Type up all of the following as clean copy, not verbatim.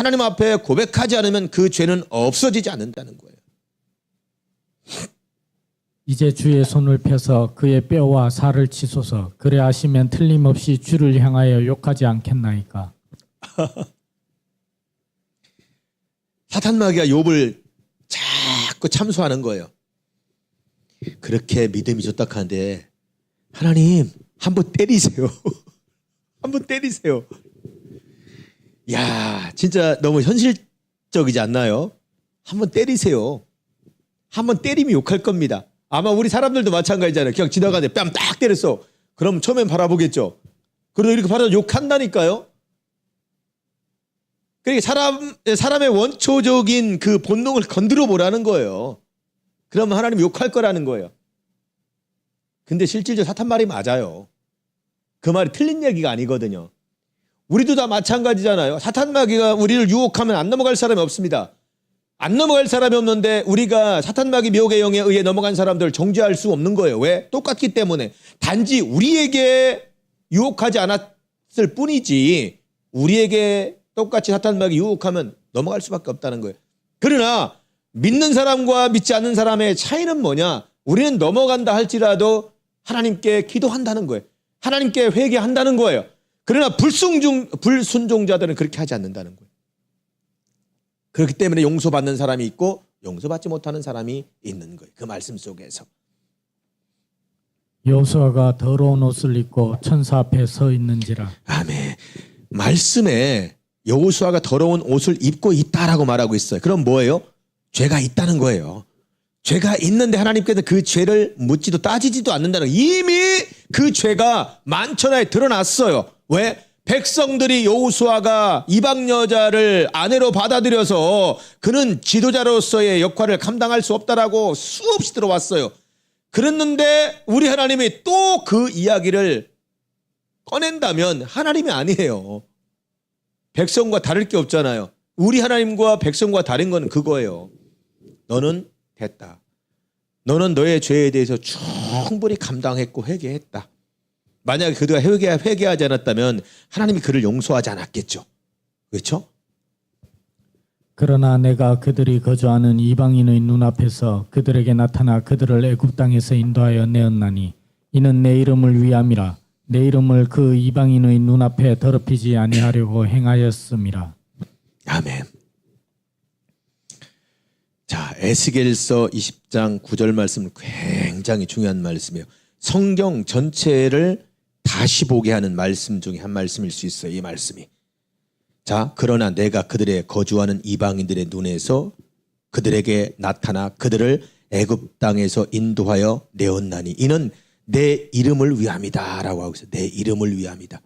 하나님 앞에 고백하지 않으면 그 죄는 없어지지 않는다는 거예요. 이제 주의 손을 펴서 그의 뼈와 살을 치소서. 그래 하시면 틀림없이 주를 향하여 욕하지 않겠나이까. 사탄 마귀가 욥을 자꾸 참소하는 거예요. 그렇게 믿음이 좋다 하는데 하나님 한번 때리세요. 한번 때리세요. 야, 진짜 너무 현실적이지 않나요? 한번 때리세요. 한번 때리면 욕할 겁니다. 아마 우리 사람들도 마찬가지잖아요. 그냥 지나가는데 뺨 딱 때렸어. 그럼 처음엔 바라보겠죠. 그래도 이렇게 바라도 욕한다니까요. 그러니까 사람의 원초적인 그 본능을 건드려 보라는 거예요. 그러면 하나님 욕할 거라는 거예요. 근데 실질적으로 사탄 말이 맞아요. 그 말이 틀린 얘기가 아니거든요. 우리도 다 마찬가지잖아요. 사탄 마귀가 우리를 유혹하면 안 넘어갈 사람이 없습니다. 안 넘어갈 사람이 없는데 우리가 사탄 마귀 미혹의 영에 의해 넘어간 사람들을 정죄할 수 없는 거예요. 왜? 똑같기 때문에. 단지 우리에게 유혹하지 않았을 뿐이지 우리에게 똑같이 사탄 마귀 유혹하면 넘어갈 수밖에 없다는 거예요. 그러나 믿는 사람과 믿지 않는 사람의 차이는 뭐냐? 우리는 넘어간다 할지라도 하나님께 기도한다는 거예요. 하나님께 회개한다는 거예요. 그러나 불순종자들은 그렇게 하지 않는다는 거예요. 그렇기 때문에 용서받는 사람이 있고 용서받지 못하는 사람이 있는 거예요. 그 말씀 속에서. 여호수아가 더러운 옷을 입고 천사 앞에 서 있는지라. 아멘. 말씀에 여호수아가 더러운 옷을 입고 있다라고 말하고 있어요. 그럼 뭐예요? 죄가 있다는 거예요. 죄가 있는데 하나님께서 그 죄를 묻지도 따지지도 않는다는 거예요. 이미 그 죄가 만천하에 드러났어요. 왜? 백성들이 여호수아가 이방 여자를 아내로 받아들여서 그는 지도자로서의 역할을 감당할 수 없다라고 수없이 들어왔어요. 그랬는데 우리 하나님이 또 그 이야기를 꺼낸다면 하나님이 아니에요. 백성과 다를 게 없잖아요. 우리 하나님과 백성과 다른 건 그거예요. 너는 됐다. 너는 너의 죄에 대해서 충분히 감당했고 회개했다. 만약에 그가 회개하지 않았다면 하나님이 그를 용서하지 않았겠죠. 그렇죠? 그러나 내가 그들이 거주하는 이방인의 눈앞에서 그들에게 나타나 그들을 애굽 땅에서 인도하여 내었나니 이는 내 이름을 위함이라. 내 이름을 그 이방인의 눈앞에 더럽히지 아니하려고 행하였음이라. 아멘. 자, 에스겔서 20장 9절 말씀 굉장히 중요한 말씀이에요. 성경 전체를 다시 보게 하는 말씀 중에 한 말씀일 수 있어요. 이 말씀이. 자, 그러나 내가 그들의 거주하는 이방인들의 눈에서 그들에게 나타나 그들을 애굽 땅에서 인도하여 내었나니 이는 내 이름을 위함이다 라고 하고 있어요. 내 이름을 위함이다.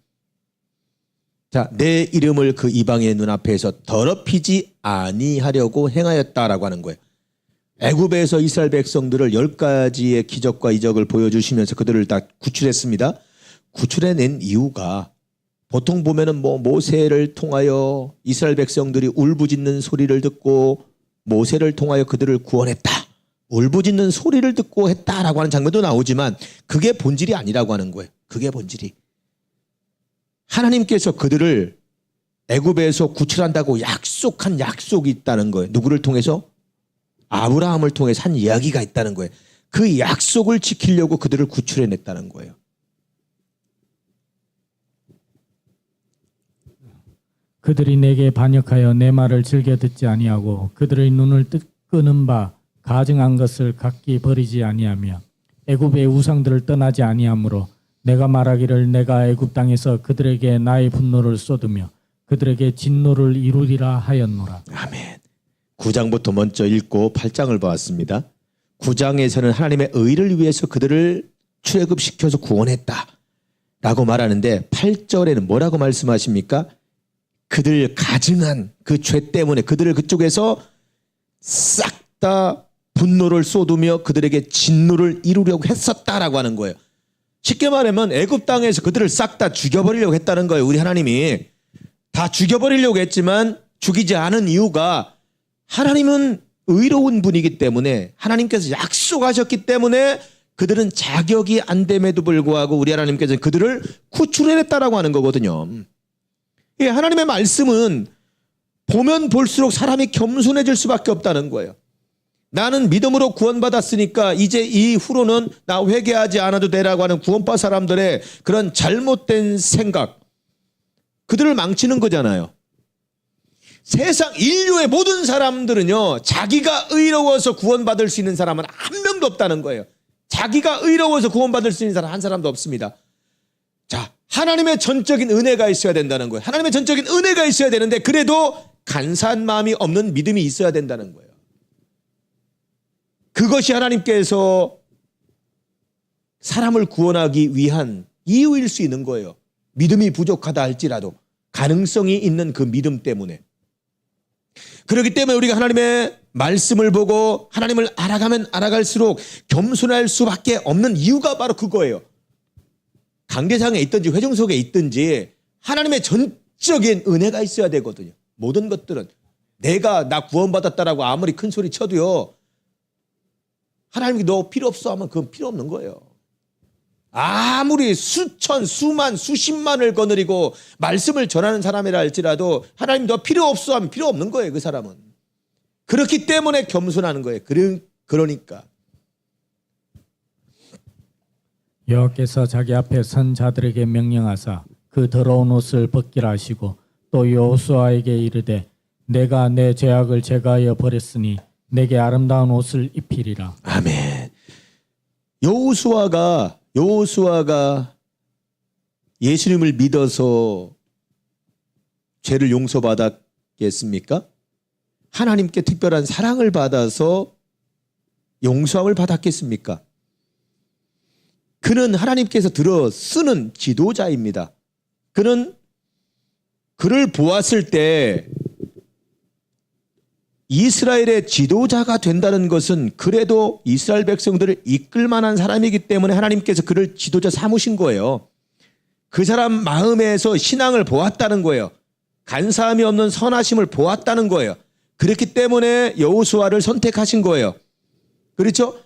자, 내 이름을 그 이방인의 눈앞에서 더럽히지 아니하려고 행하였다라고 하는 거예요. 애굽에서 이스라엘 백성들을 10가지의 기적과 이적을 보여주시면서 그들을 다 구출했습니다. 구출해낸 이유가 보통 보면은 모세를 통하여 이스라엘 백성들이 울부짖는 소리를 듣고 모세를 통하여 그들을 구원했다. 울부짖는 소리를 듣고 했다라고 하는 장면도 나오지만 그게 본질이 아니라고 하는 거예요. 그게 본질이. 하나님께서 그들을 애굽에서 구출한다고 약속한 약속이 있다는 거예요. 누구를 통해서? 아브라함을 통해서 한 이야기가 있다는 거예요. 그 약속을 지키려고 그들을 구출해냈다는 거예요. 그들이 내게 반역하여 내 말을 즐겨 듣지 아니하고 그들의 눈을 끄는 바 가증한 것을 각기 버리지 아니하며 애굽의 우상들을 떠나지 아니하므로 내가 말하기를 내가 애굽 땅에서 그들에게 나의 분노를 쏟으며 그들에게 진노를 이루리라 하였노라. 아멘. 9장부터 먼저 읽고 8장을 보았습니다. 9장에서는 하나님의 의를 위해서 그들을 출애굽시켜서 구원했다 라고 말하는데 8절에는 뭐라고 말씀하십니까? 그들 가증한 그 죄 때문에 그들을 그쪽에서 싹 다 분노를 쏟으며 그들에게 진노를 이루려고 했었다라고 하는 거예요. 쉽게 말하면 애굽 땅에서 그들을 싹 다 죽여버리려고 했다는 거예요. 우리 하나님이 다 죽여버리려고 했지만 죽이지 않은 이유가 하나님은 의로운 분이기 때문에 하나님께서 약속하셨기 때문에 그들은 자격이 안 됨에도 불구하고 우리 하나님께서 그들을 구출해냈다라고 하는 거거든요. 예, 하나님의 말씀은 보면 볼수록 사람이 겸손해질 수밖에 없다는 거예요. 나는 믿음으로 구원받았으니까 이제 이후로는 나 회개하지 않아도 되라고 하는 구원받은 사람들의 그런 잘못된 생각, 그들을 망치는 거잖아요. 세상 인류의 모든 사람들은요, 자기가 의로워서 구원받을 수 있는 사람은 한 명도 없다는 거예요. 자기가 의로워서 구원받을 수 있는 사람 한 사람도 없습니다. 자, 하나님의 전적인 은혜가 있어야 된다는 거예요. 하나님의 전적인 은혜가 있어야 되는데 그래도 간사한 마음이 없는 믿음이 있어야 된다는 거예요. 그것이 하나님께서 사람을 구원하기 위한 이유일 수 있는 거예요. 믿음이 부족하다 할지라도 가능성이 있는 그 믿음 때문에. 그렇기 때문에 우리가 하나님의 말씀을 보고 하나님을 알아가면 알아갈수록 겸손할 수밖에 없는 이유가 바로 그거예요. 강대상에 있든지 회중석에 있든지 하나님의 전적인 은혜가 있어야 되거든요. 모든 것들은 나 구원받았다라고 아무리 큰 소리 쳐도요, 하나님이 너 필요 없어 하면 그건 필요 없는 거예요. 아무리 수천, 수만, 수십만을 거느리고 말씀을 전하는 사람이라 할지라도 하나님 너 필요 없어 하면 필요 없는 거예요. 그 사람은. 그렇기 때문에 겸손하는 거예요. 그러니까 여호와께서 자기 앞에 선 자들에게 명령하사 그 더러운 옷을 벗기라 하시고 또 여호수아에게 이르되 내가 내 죄악을 제거하여 버렸으니 내게 아름다운 옷을 입히리라. 아멘. 여호수아가 예수님을 믿어서 죄를 용서받았겠습니까? 하나님께 특별한 사랑을 받아서 용서함을 받았겠습니까? 그는 하나님께서 들어 쓰는 지도자입니다. 그는 그를 보았을 때 이스라엘의 지도자가 된다는 것은 그래도 이스라엘 백성들을 이끌 만한 사람이기 때문에 하나님께서 그를 지도자 삼으신 거예요. 그 사람 마음에서 신앙을 보았다는 거예요. 간사함이 없는 선하심을 보았다는 거예요. 그렇기 때문에 여호수아를 선택하신 거예요. 그렇죠?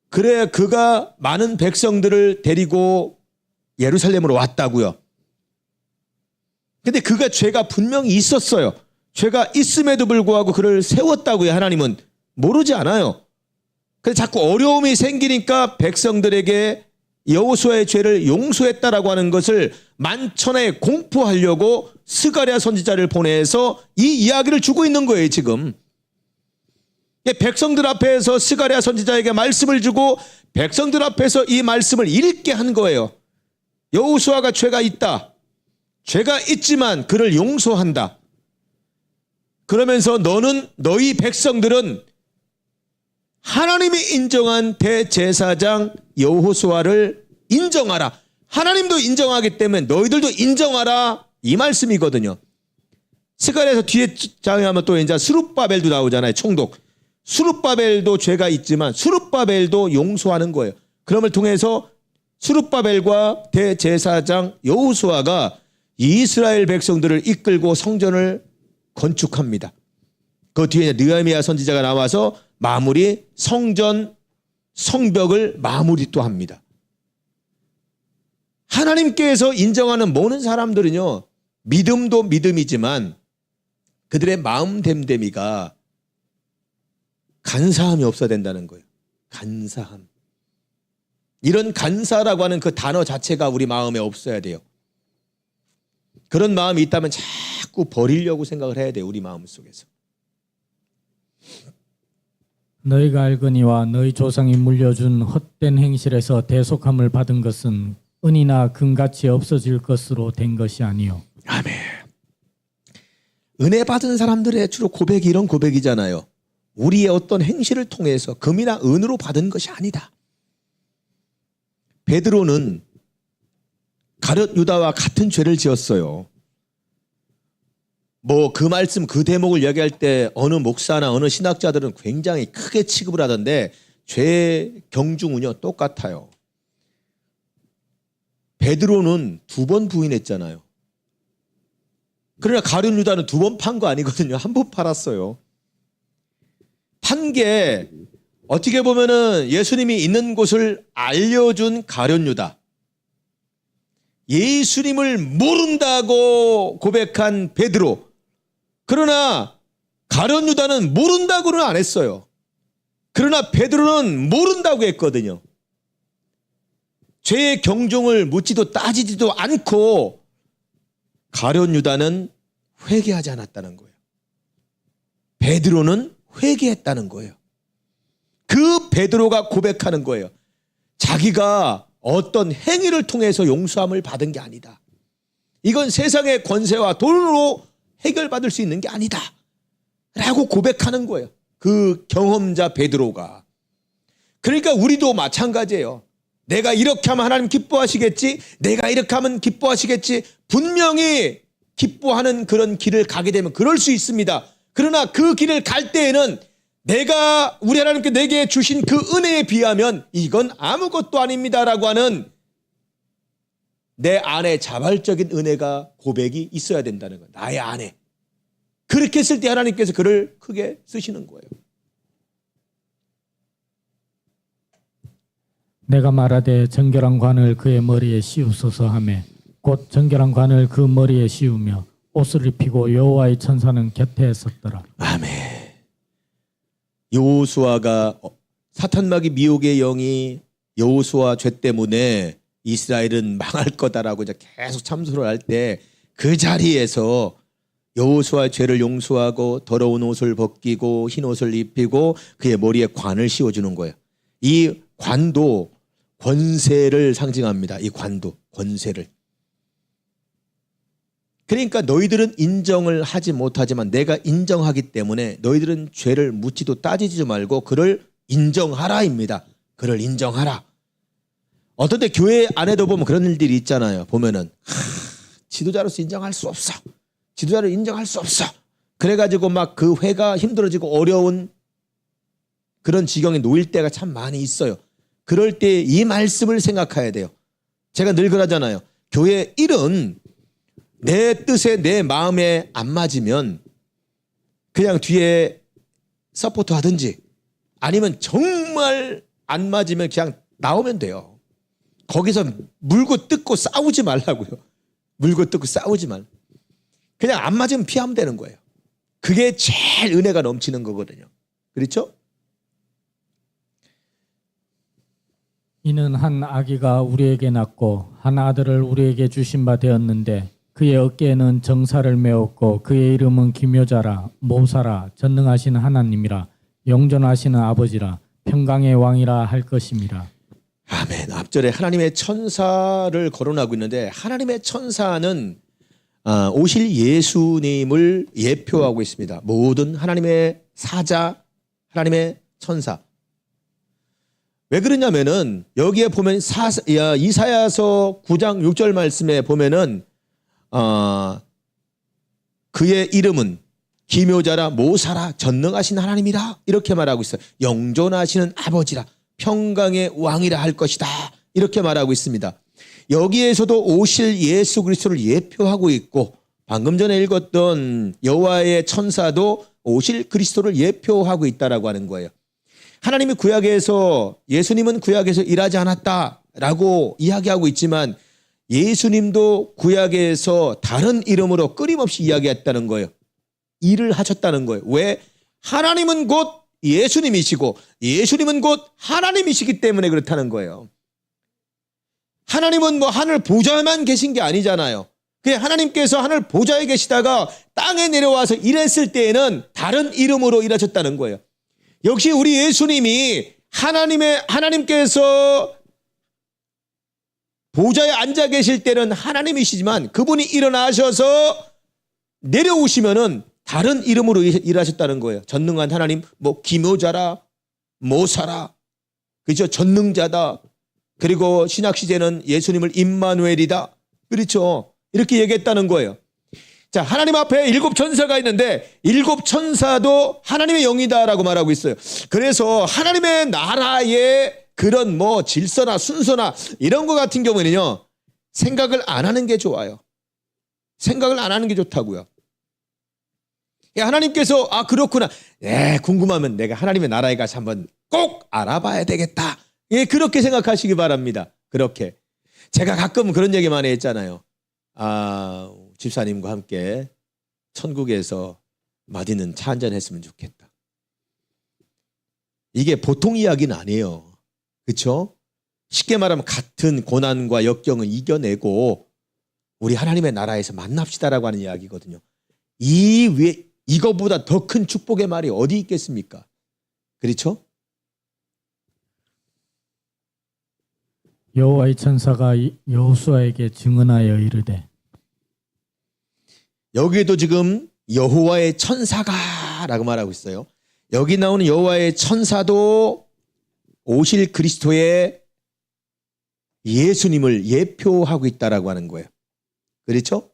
그래 그가 많은 백성들을 데리고 예루살렘으로 왔다고요. 근데 그가 죄가 분명히 있었어요. 죄가 있음에도 불구하고 그를 세웠다고요. 하나님은 모르지 않아요. 그래서 자꾸 어려움이 생기니까 백성들에게 여호수아의 죄를 용서했다라고 하는 것을 만천하에 공포하려고 스가랴 선지자를 보내서 이 이야기를 주고 있는 거예요. 지금 백성들 앞에서 스가랴 선지자에게 말씀을 주고 백성들 앞에서 이 말씀을 읽게 한 거예요. 여호수아가 죄가 있다. 죄가 있지만 그를 용서한다. 그러면서 너희 백성들은 하나님이 인정한 대제사장 여호수아를 인정하라. 하나님도 인정하기 때문에 너희들도 인정하라. 이 말씀이거든요. 스가랴에서 뒤에 장에 하면 또 이제 스룹바벨도 나오잖아요. 총독. 스룹바벨도 죄가 있지만 스룹바벨도 용서하는 거예요. 그럼을 통해서 스룹바벨과 대제사장 여호수아가 이스라엘 백성들을 이끌고 성전을 건축합니다. 그 뒤에 느헤미야 선지자가 나와서 성벽을 마무리 또 합니다. 하나님께서 인정하는 모든 사람들은요, 믿음도 믿음이지만 그들의 마음 됨됨이가 간사함이 없어야 된다는 거예요. 간사함. 이런 간사라고 하는 그 단어 자체가 우리 마음에 없어야 돼요. 그런 마음이 있다면 자꾸 버리려고 생각을 해야 돼요. 우리 마음 속에서. 너희가 알거니와 너희 조상이 물려준 헛된 행실에서 대속함을 받은 것은 은이나 금같이 없어질 것으로 된 것이 아니요. 아멘. 은혜 받은 사람들의 주로 고백이 이런 고백이잖아요. 우리의 어떤 행실을 통해서 금이나 은으로 받은 것이 아니다. 베드로는 가룟 유다와 같은 죄를 지었어요. 그 말씀 그 대목을 이야기할 때 어느 목사나 어느 신학자들은 굉장히 크게 취급을 하던데 죄 경중은요 똑같아요. 베드로는 2번 부인했잖아요. 그러나 가룟 유다는 2번 판 거 아니거든요. 1번 팔았어요. 판 게 어떻게 보면은 예수님이 있는 곳을 알려준 가룟 유다. 예수님을 모른다고 고백한 베드로. 그러나 가룟 유다는 모른다고는 안 했어요. 그러나 베드로는 모른다고 했거든요. 죄의 경종을 묻지도 따지지도 않고 가룟 유다는 회개하지 않았다는 거예요. 베드로는 회개했다는 거예요. 그 베드로가 고백하는 거예요. 자기가 어떤 행위를 통해서 용서함을 받은 게 아니다. 이건 세상의 권세와 돈으로 해결받을 수 있는 게 아니다. 라고 고백하는 거예요. 그 경험자 베드로가. 그러니까 우리도 마찬가지예요. 내가 이렇게 하면 하나님 기뻐하시겠지? 내가 이렇게 하면 기뻐하시겠지? 분명히 기뻐하는 그런 길을 가게 되면 그럴 수 있습니다. 그러나 그 길을 갈 때에는 내가 우리 하나님께 내게 주신 그 은혜에 비하면 이건 아무것도 아닙니다라고 하는 내 안에 자발적인 은혜가 고백이 있어야 된다는 거예요. 나의 안에. 그렇게 했을 때 하나님께서 그를 크게 쓰시는 거예요. 내가 말하되 정결한 관을 그의 머리에 씌우소서 하매 곧 정결한 관을 그 머리에 씌우며 옷을 입히고 여호와의 천사는 곁에 섰더라. 아멘. 여호수아가 사탄마귀 미혹의 영이 여호수아 죄 때문에 이스라엘은 망할 거다라고 이제 계속 참소를 할 때 그 자리에서 여호수아의 죄를 용서하고 더러운 옷을 벗기고 흰 옷을 입히고 그의 머리에 관을 씌워주는 거예요. 이 관도 권세를 상징합니다. 이 관도 권세를. 그러니까 너희들은 인정을 하지 못하지만 내가 인정하기 때문에 너희들은 죄를 묻지도 따지지 말고 그를 인정하라입니다. 그를 인정하라. 어떤 때 교회 안에도 보면 그런 일들이 있잖아요. 보면은 지도자로서 인정할 수 없어. 지도자를 인정할 수 없어. 그래가지고 막 그 회가 힘들어지고 어려운 그런 지경에 놓일 때가 참 많이 있어요. 그럴 때 이 말씀을 생각해야 돼요. 제가 늘 그러잖아요. 교회 일은 내 뜻에 내 마음에 안 맞으면 그냥 뒤에 서포트 하든지 아니면 정말 안 맞으면 그냥 나오면 돼요. 거기서 물고 뜯고 싸우지 말라고요. 물고 뜯고 싸우지 말. 그냥 안 맞으면 피하면 되는 거예요. 그게 제일 은혜가 넘치는 거거든요. 그렇죠? 이는 한 아기가 우리에게 낳고 한 아들을 우리에게 주신 바 되었는데 그의 어깨에는 정사를 메었고 그의 이름은 기묘자라 모사라 전능하신 하나님이라 영존하시는 아버지라 평강의 왕이라 할 것임이라. 아멘. 앞절에 하나님의 천사를 거론하고 있는데 하나님의 천사는 오실 예수님을 예표하고 있습니다. 모든 하나님의 사자, 하나님의 천사. 왜 그러냐면은 여기에 보면 이사야서 9장 6절 말씀에 보면은 그의 이름은 기묘자라 모사라 전능하신 하나님이라 이렇게 말하고 있어요. 영존하시는 아버지라 평강의 왕이라 할 것이다 이렇게 말하고 있습니다. 여기에서도 오실 예수 그리스도를 예표하고 있고 방금 전에 읽었던 여호와의 천사도 오실 그리스도를 예표하고 있다라고 하는 거예요. 하나님이 구약에서 예수님은 구약에서 일하지 않았다라고 이야기하고 있지만 예수님도 구약에서 다른 이름으로 끊임없이 이야기했다는 거예요. 일을 하셨다는 거예요. 왜? 하나님은 곧 예수님이시고 예수님은 곧 하나님이시기 때문에 그렇다는 거예요. 하나님은 뭐 하늘 보좌에만 계신 게 아니잖아요. 그냥 하나님께서 하늘 보좌에 계시다가 땅에 내려와서 일했을 때에는 다른 이름으로 일하셨다는 거예요. 역시 우리 예수님이 하나님께서 보좌에 앉아 계실 때는 하나님이시지만 그분이 일어나셔서 내려오시면은 다른 이름으로 일하셨다는 거예요. 전능한 하나님, 뭐 기묘자라, 모사라, 그죠? 전능자다. 그리고 신약 시대는 예수님을 임마누엘이다. 그렇죠? 이렇게 얘기했다는 거예요. 자, 하나님 앞에 7 천사가 있는데 7 천사도 하나님의 영이다라고 말하고 있어요. 그래서 하나님의 나라의 그런 뭐 질서나 순서나 이런 거 같은 경우에는요, 생각을 안 하는 게 좋아요. 생각을 안 하는 게 좋다고요. 하나님께서 그렇구나. 궁금하면 내가 하나님의 나라에 가서 한번 꼭 알아봐야 되겠다. 그렇게 생각하시기 바랍니다. 그렇게. 제가 가끔 그런 얘기 많이 했잖아요. 집사님과 함께 천국에서 마디는 차 한잔 했으면 좋겠다. 이게 보통 이야기는 아니에요. 그렇죠? 쉽게 말하면 같은 고난과 역경을 이겨내고 우리 하나님의 나라에서 만납시다라고 하는 이야기거든요. 이거보다 더 큰 축복의 말이 어디 있겠습니까? 그렇죠? 여호와의 천사가 여호수아에게 증언하여 이르되. 여기에도 지금 여호와의 천사가라고 말하고 있어요. 여기 나오는 여호와의 천사도 오실 그리스도의 예수님을 예표하고 있다라고 하는 거예요. 그렇죠?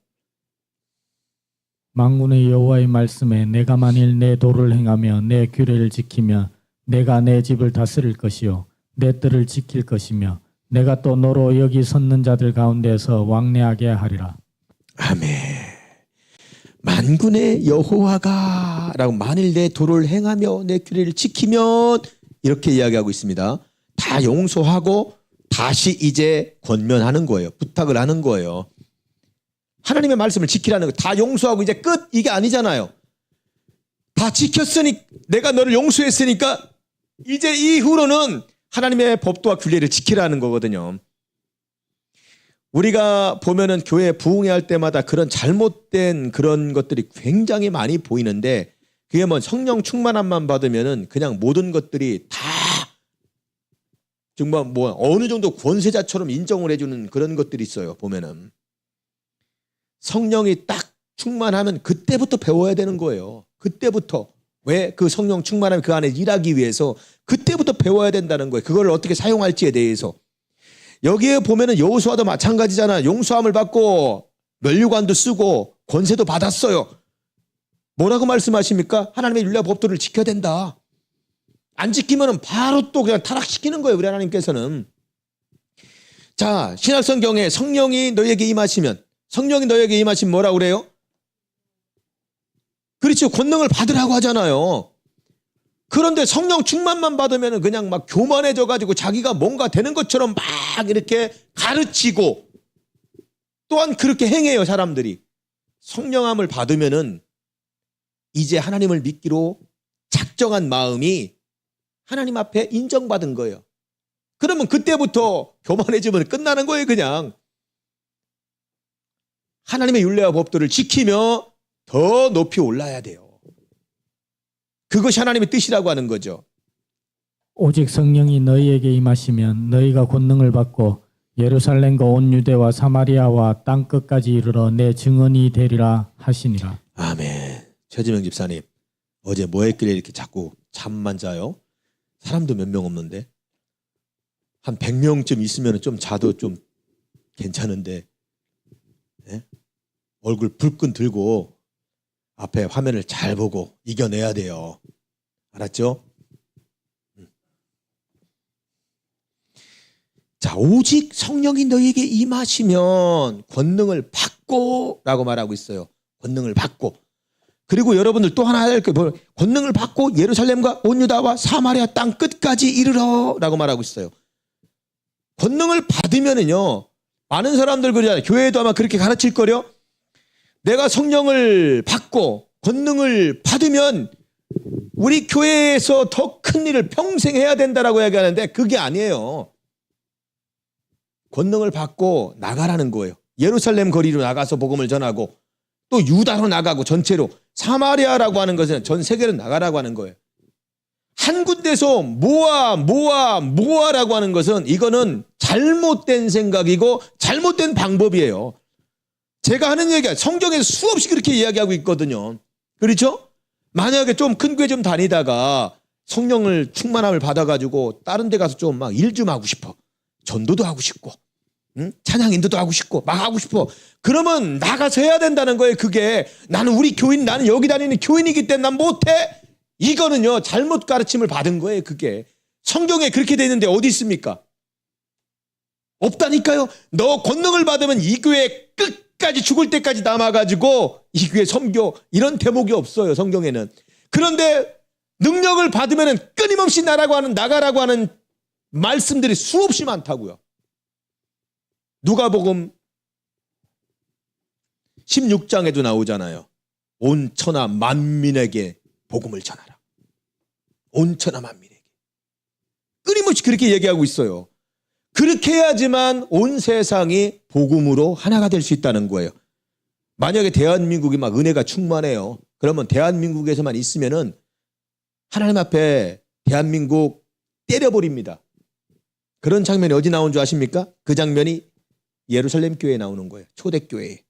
만군의 여호와의 말씀에 내가 만일 내 도를 행하며 내 규례를 지키며 내가 내 집을 다스릴 것이요 내 뜰을 지킬 것이며 내가 또 너로 여기 섰는 자들 가운데서 왕래하게 하리라. 아멘. 만군의 여호와가 라고 만일 내 도를 행하며 내 규례를 지키면 이렇게 이야기하고 있습니다. 다 용서하고 다시 이제 권면하는 거예요. 부탁을 하는 거예요. 하나님의 말씀을 지키라는 거. 다 용서하고 이제 끝 이게 아니잖아요. 다 지켰으니 내가 너를 용서했으니까 이제 이후로는 하나님의 법도와 규례를 지키라는 거거든요. 우리가 보면은 교회 부흥회 할 때마다 그런 잘못된 그런 것들이 굉장히 많이 보이는데 그게 뭐 성령 충만함만 받으면은 그냥 모든 것들이 다 정말 뭐 어느 정도 권세자처럼 인정을 해주는 그런 것들이 있어요. 보면은 성령이 딱 충만하면 그때부터 배워야 되는 거예요. 그때부터. 왜? 그 성령 충만함이 그 안에 일하기 위해서 그때부터 배워야 된다는 거예요. 그걸 어떻게 사용할지에 대해서. 여기에 보면은 여호수아도 마찬가지잖아. 용서함을 받고 면류관도 쓰고 권세도 받았어요. 뭐라고 말씀하십니까? 하나님의 율례와 법도를 지켜야 된다. 안 지키면은 바로 또 그냥 타락시키는 거예요. 우리 하나님께서는. 자, 신약성경에 성령이 너희에게 임하시면 성령이 너희에게 임하시면 뭐라고 그래요? 그렇죠. 권능을 받으라고 하잖아요. 그런데 성령 충만만 받으면 그냥 막 교만해져 가지고 자기가 뭔가 되는 것처럼 막 이렇게 가르치고 또한 그렇게 행해요. 사람들이. 성령함을 받으면은 이제 하나님을 믿기로 작정한 마음이 하나님 앞에 인정받은 거예요. 그러면 그때부터 교만해지면 끝나는 거예요. 그냥. 하나님의 율례와 법도를 지키며 더 높이 올라야 돼요. 그것이 하나님의 뜻이라고 하는 거죠. 오직 성령이 너희에게 임하시면 너희가 권능을 받고 예루살렘과 온 유대와 사마리아와 땅 끝까지 이르러 내 증언이 되리라 하시니라. 아멘. 최지명 집사님 어제 뭐 했길래 이렇게 자꾸 잠만 자요? 사람도 몇 명 없는데 한 100명쯤 있으면 좀 자도 좀 괜찮은데 네? 얼굴 불끈 들고 앞에 화면을 잘 보고 이겨내야 돼요. 알았죠? 자, 오직 성령이 너희에게 임하시면 권능을 받고 라고 말하고 있어요. 권능을 받고. 그리고 여러분들 또 하나 할 게 뭐 권능을 받고 예루살렘과 온 유다와 사마리아 땅 끝까지 이르러 라고 말하고 있어요. 권능을 받으면은요, 많은 사람들 그러잖아요. 교회에도 아마 그렇게 가르칠 거려. 내가 성령을 받고 권능을 받으면 우리 교회에서 더 큰 일을 평생 해야 된다라고 이야기하는데 그게 아니에요. 권능을 받고 나가라는 거예요. 예루살렘 거리로 나가서 복음을 전하고 또 유다로 나가고 전체로 사마리아라고 하는 것은 전 세계로 나가라고 하는 거예요. 한 군데서 모아라고 하는 것은 이거는 잘못된 생각이고 잘못된 방법이에요. 제가 하는 얘기가 성경에서 수없이 그렇게 이야기하고 있거든요. 그렇죠? 만약에 좀 큰 교회 좀 다니다가 성령을 충만함을 받아가지고 다른 데 가서 좀 막 일 좀 하고 싶어. 전도도 하고 싶고 찬양 인도도 하고 싶고 막 하고 싶어. 그러면 나가서 해야 된다는 거예요. 그게 나는 우리 교인, 나는 여기 다니는 교인이기 때문에 난 못해. 이거는요 잘못 가르침을 받은 거예요. 그게 성경에 그렇게 돼 있는데 어디 있습니까? 없다니까요. 너 권능을 받으면 이 교회 끝까지 죽을 때까지 남아가지고 이 교회 섬겨 이런 대목이 없어요. 성경에는. 그런데 능력을 받으면 끊임없이 나가라고 하는 말씀들이 수없이 많다고요. 누가복음 16장에도 나오잖아요. 온 천하 만민에게 복음을 전하라. 온 천하 만민에게. 끊임없이 그렇게 얘기하고 있어요. 그렇게 해야지만 온 세상이 복음으로 하나가 될 수 있다는 거예요. 만약에 대한민국이 막 은혜가 충만해요. 그러면 대한민국에서만 있으면은 하나님 앞에 대한민국 때려버립니다. 그런 장면이 어디 나온 줄 아십니까? 그 장면이 예루살렘 교회에 나오는 거예요. 초대교회에.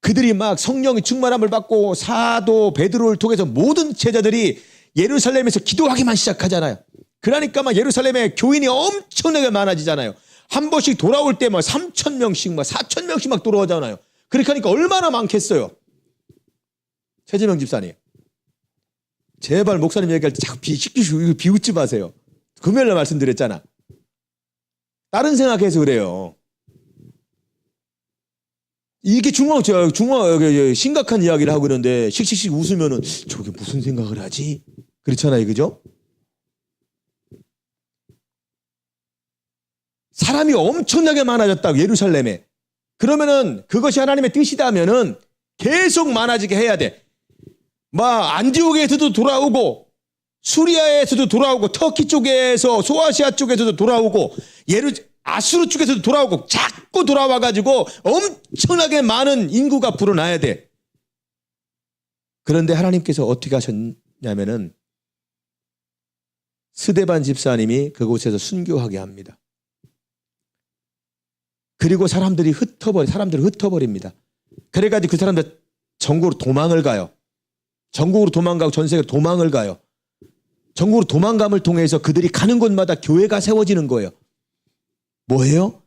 그들이 막 성령의 충만함을 받고 사도 베드로를 통해서 모든 제자들이 예루살렘에서 기도하기만 시작하잖아요. 그러니까 막 예루살렘에 교인이 엄청나게 많아지잖아요. 한 번씩 돌아올 때 막 3,000명씩 막 4,000명씩 막 돌아오잖아요. 그렇게 하니까 얼마나 많겠어요. 최재명 집사님, 제발 목사님 얘기할 때 자꾸 비웃지 마세요. 금요일날 말씀드렸잖아. 다른 생각해서 그래요. 이게 심각한 이야기를 하고 그러는데 씩씩씩 웃으면은 저게 무슨 생각을 하지? 그렇잖아요, 그죠? 사람이 엄청나게 많아졌다고 예루살렘에. 그러면은 그것이 하나님의 뜻이다면은 계속 많아지게 해야 돼. 막 안디옥에서도 돌아오고 수리아에서도 돌아오고 터키 쪽에서 소아시아 쪽에서도 돌아오고 아수르 쪽에서도 돌아오고 자꾸 돌아와가지고 엄청나게 많은 인구가 불어나야 돼. 그런데 하나님께서 어떻게 하셨냐면은 스데반 집사님이 그곳에서 순교하게 합니다. 그리고 사람들이 흩어버립니다. 그래가지고 그 사람들 전국으로 도망을 가요. 전국으로 도망가고 전 세계로 도망을 가요. 전국으로 도망감을 통해서 그들이 가는 곳마다 교회가 세워지는 거예요. 뭐예요?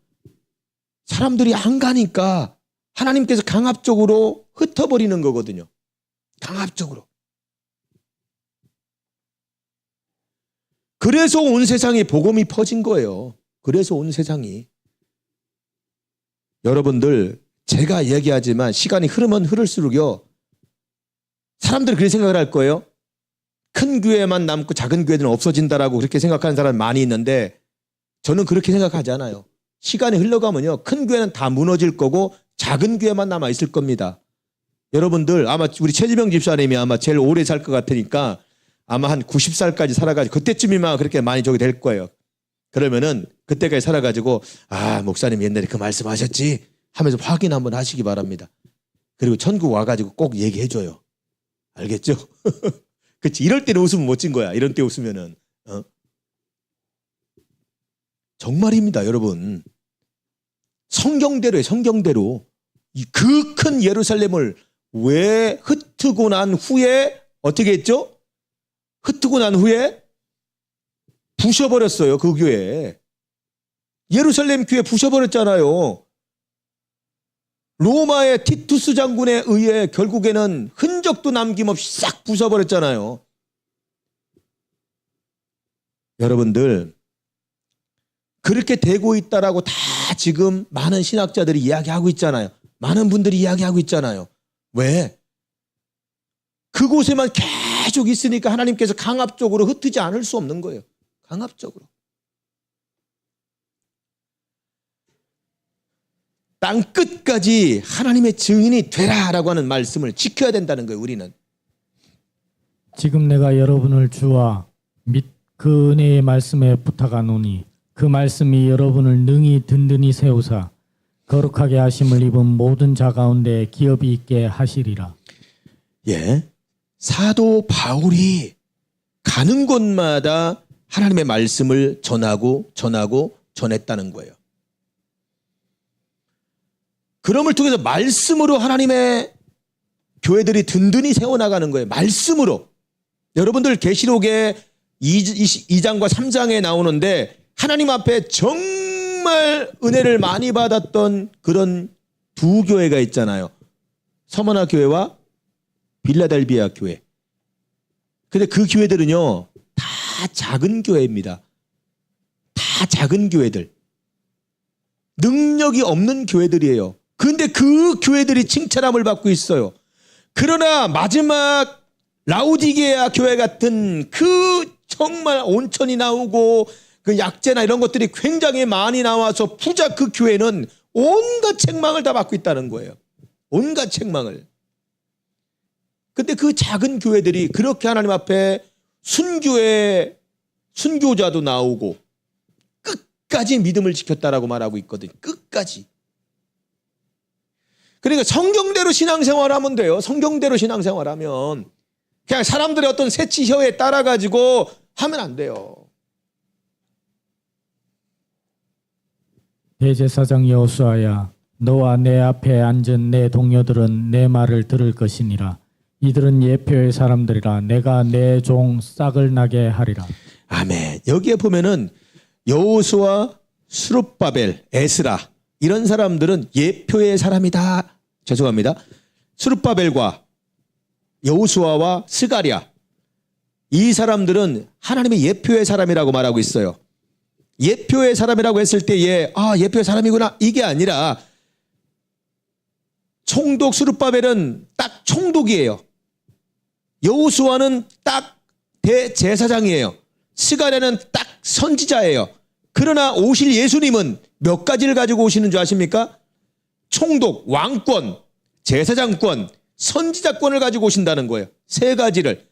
사람들이 안 가니까 하나님께서 강압적으로 흩어버리는 거거든요. 강압적으로. 그래서 온 세상에 복음이 퍼진 거예요. 그래서 온 세상이. 여러분들, 제가 얘기하지만 시간이 흐르면 흐를수록요, 사람들이 그렇게 생각을 할 거예요. 큰 교회만 남고 작은 교회들은 없어진다라고 그렇게 생각하는 사람이 많이 있는데 저는 그렇게 생각하지 않아요. 시간이 흘러가면요, 큰 교회는 다 무너질 거고 작은 교회만 남아 있을 겁니다. 여러분들, 아마 우리 최지명 집사님이 아마 제일 오래 살 것 같으니까 아마 한 90살까지 살아가지고 그때쯤이면 그렇게 많이 저기 될 거예요. 그러면은 그때까지 살아가지고 목사님 옛날에 그 말씀하셨지 하면서 확인 한번 하시기 바랍니다. 그리고 천국 와가지고 꼭 얘기해줘요. 알겠죠? 그치. 이럴 때는 웃으면 멋진 거야. 이런 때 웃으면은. 정말입니다, 여러분. 성경대로예요, 성경대로. 그 큰 예루살렘을 왜 흩트고 난 후에 어떻게 했죠? 흩트고 난 후에 부셔버렸어요, 그 교회. 예루살렘 교회 부셔버렸잖아요. 로마의 티투스 장군에 의해 결국에는 흔적도 남김없이 싹 부숴버렸잖아요. 여러분들, 그렇게 되고 있다라고 다 지금 많은 신학자들이 이야기하고 있잖아요. 많은 분들이 이야기하고 있잖아요. 왜? 그곳에만 계속 있으니까 하나님께서 강압적으로 흩트지 않을 수 없는 거예요. 강압적으로. 땅 끝까지 하나님의 증인이 되라라고 하는 말씀을 지켜야 된다는 거예요, 우리는. 지금 내가 여러분을 주와 및 그 은혜의 말씀에 부탁하노니 그 말씀이 여러분을 능히 든든히 세우사 거룩하게 하심을 입은 모든 자 가운데 기업이 있게 하시리라. 예, 사도 바울이 가는 곳마다 하나님의 말씀을 전했다는 거예요. 그럼을 통해서 말씀으로 하나님의 교회들이 든든히 세워나가는 거예요. 말씀으로. 여러분들 계시록에 2장과 3장에 나오는데 하나님 앞에 정말 은혜를 많이 받았던 그런 두 교회가 있잖아요. 서머나 교회와 빌라델비아 교회. 근데 그 교회들은요, 다 작은 교회입니다. 다 작은 교회들. 능력이 없는 교회들이에요. 근데 그 교회들이 칭찬함을 받고 있어요. 그러나 마지막 라우디게아 교회 같은 그 정말 온천이 나오고 그 약재나 이런 것들이 굉장히 많이 나와서 부자 그 교회는 온갖 책망을 다 받고 있다는 거예요. 온갖 책망을. 근데 그 작은 교회들이 그렇게 하나님 앞에 순교자도 나오고 끝까지 믿음을 지켰다라고 말하고 있거든요. 끝까지. 그러니까 성경대로 신앙생활하면 돼요. 성경대로 신앙생활하면. 그냥 사람들의 어떤 새치혀에 따라가지고 하면 안 돼요. 대제사장 여호수아야, 너와 내 앞에 앉은 내 동료들은 내 말을 들을 것이니라. 이들은 예표의 사람들이라. 내가 내 종 싹을 나게 하리라. 아멘. 여기에 보면은 여호수아, 스룹바벨, 에스라 이런 사람들은 예표의 사람이다. 죄송합니다. 스룹바벨과 여호수아와 스가랴 이 사람들은 하나님의 예표의 사람이라고 말하고 있어요. 예표의 사람이라고 했을 때에 예표의 사람이구나 이게 아니라 총독 스룹바벨은 딱 총독이에요. 여호수아는 딱 대제사장이에요. 스가랴는 딱 선지자예요. 그러나 오실 예수님은 몇 가지를 가지고 오시는 줄 아십니까? 총독, 왕권, 제사장권, 선지자권을 가지고 오신다는 거예요. 세 가지를.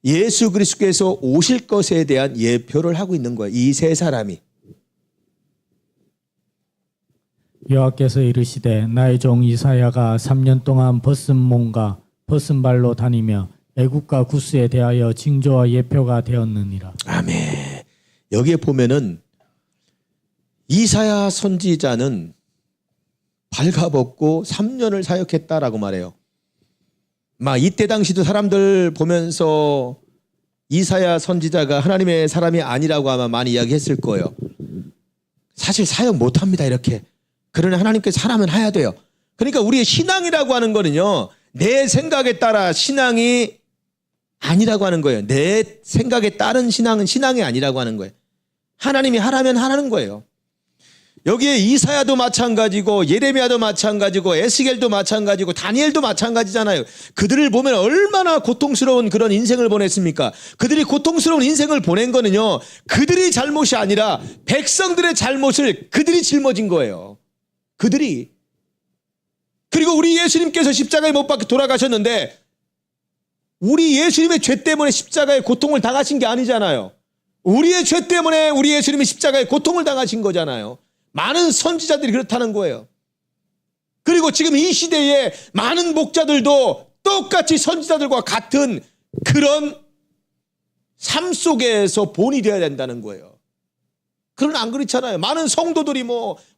예수 그리스도께서 오실 것에 대한 예표를 하고 있는 거예요. 이 세 사람이. 여호와께서 이르시되 나의 종 이사야가 3년 동안 벗은 몸과 벗은 발로 다니며 애국과 구스에 대하여 징조와 예표가 되었느니라. 아멘. 여기에 보면은 이사야 선지자는 발가벗고 3년을 사역했다라고 말해요. 이때 당시도 사람들 보면서 이사야 선지자가 하나님의 사람이 아니라고 아마 많이 이야기했을 거예요. 사실 사역 못합니다 이렇게. 그러나 하나님께서 사람은 해야 돼요. 그러니까 우리의 신앙이라고 하는 거는요. 내 생각에 따라 신앙이 아니라고 하는 거예요. 내 생각에 따른 신앙은 신앙이 아니라고 하는 거예요. 하나님이 하라면 하라는 거예요. 여기에 이사야도 마찬가지고 예레미야도 마찬가지고 에스겔도 마찬가지고 다니엘도 마찬가지잖아요. 그들을 보면 얼마나 고통스러운 그런 인생을 보냈습니까? 그들이 고통스러운 인생을 보낸 거는요. 그들이 잘못이 아니라 백성들의 잘못을 그들이 짊어진 거예요. 그들이. 그리고 우리 예수님께서 십자가에 못 박혀 돌아가셨는데 우리 예수님의 죄 때문에 십자가에 고통을 당하신 게 아니잖아요. 우리의 죄 때문에 우리 예수님이 십자가에 고통을 당하신 거잖아요. 많은 선지자들이 그렇다는 거예요. 그리고 지금 이 시대에 많은 목자들도 똑같이 선지자들과 같은 그런 삶 속에서 본이 되어야 된다는 거예요. 그러나 안 그렇잖아요. 많은 성도들이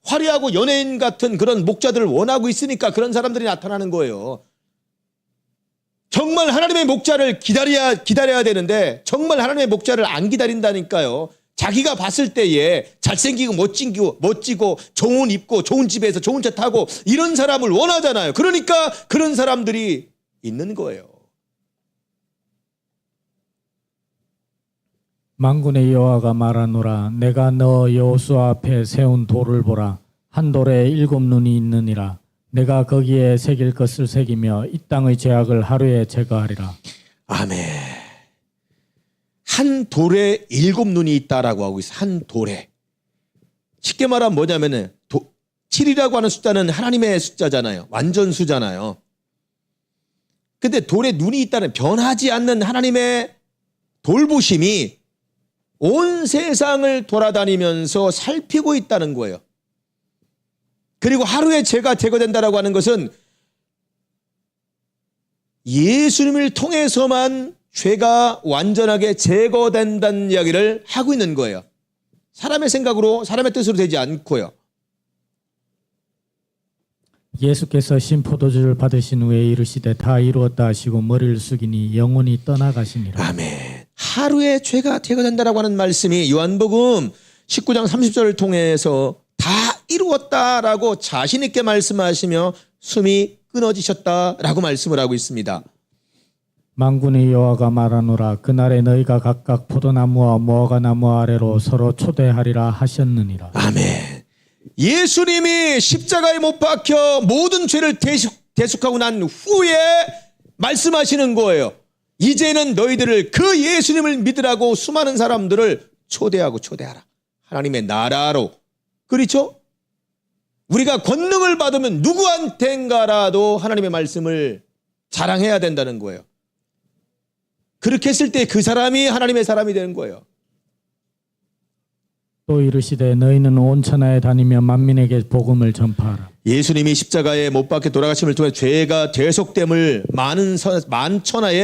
화려하고 연예인 같은 그런 목자들을 원하고 있으니까 그런 사람들이 나타나는 거예요. 정말 하나님의 목자를 기다려야 되는데 정말 하나님의 목자를 안 기다린다니까요. 자기가 봤을 때에 잘생기고 멋지고 좋은 입고 좋은 집에서 좋은 차 타고 이런 사람을 원하잖아요. 그러니까 그런 사람들이 있는 거예요. 만군의 여호와가 말하노라. 내가 너 여호수아 앞에 세운 돌을 보라. 한 돌에 7눈이 있느니라. 내가 거기에 새길 것을 새기며 이 땅의 죄악을 하루에 제거하리라. 아멘. 한 돌에 7눈이 있다라고 하고 있어요. 한 돌에. 쉽게 말하면 뭐냐면은 7이라고 하는 숫자는 하나님의 숫자잖아요. 완전수잖아요. 근데 돌에 눈이 있다는 변하지 않는 하나님의 돌보심이 온 세상을 돌아다니면서 살피고 있다는 거예요. 그리고 하루에 죄가 제거된다라고 하는 것은 예수님을 통해서만 죄가 완전하게 제거된다는 이야기를 하고 있는 거예요. 사람의 생각으로 사람의 뜻으로 되지 않고요. 예수께서 신포도주를 받으신 후에 이르시되 다 이루었다 하시고 머리를 숙이니 영혼이 떠나가시니라. 아멘. 하루에 죄가 제거된다라고 하는 말씀이 요한복음 19장 30절을 통해서 다 이루었다라고 자신 있게 말씀하시며 숨이 끊어지셨다라고 말씀을 하고 있습니다. 만군의 여호와가 말하노라. 그날에 너희가 각각 포도나무와 무화과나무 아래로 서로 초대하리라 하셨느니라. 아멘. 예수님이 십자가에 못 박혀 모든 죄를 대속하고 난 후에 말씀하시는 거예요. 이제는 너희들을 그 예수님을 믿으라고 수많은 사람들을 초대하라. 하나님의 나라로. 그렇죠? 우리가 권능을 받으면 누구한텐가라도 하나님의 말씀을 자랑해야 된다는 거예요. 그렇게 했을 때 그 사람이 하나님의 사람이 되는 거예요. 또 이르시되 너희는 온 천하에 다니며 만민에게 복음을 전파하라. 예수님이 십자가에 못 박혀 돌아가심을 통해 죄가 대속됨을 만천하에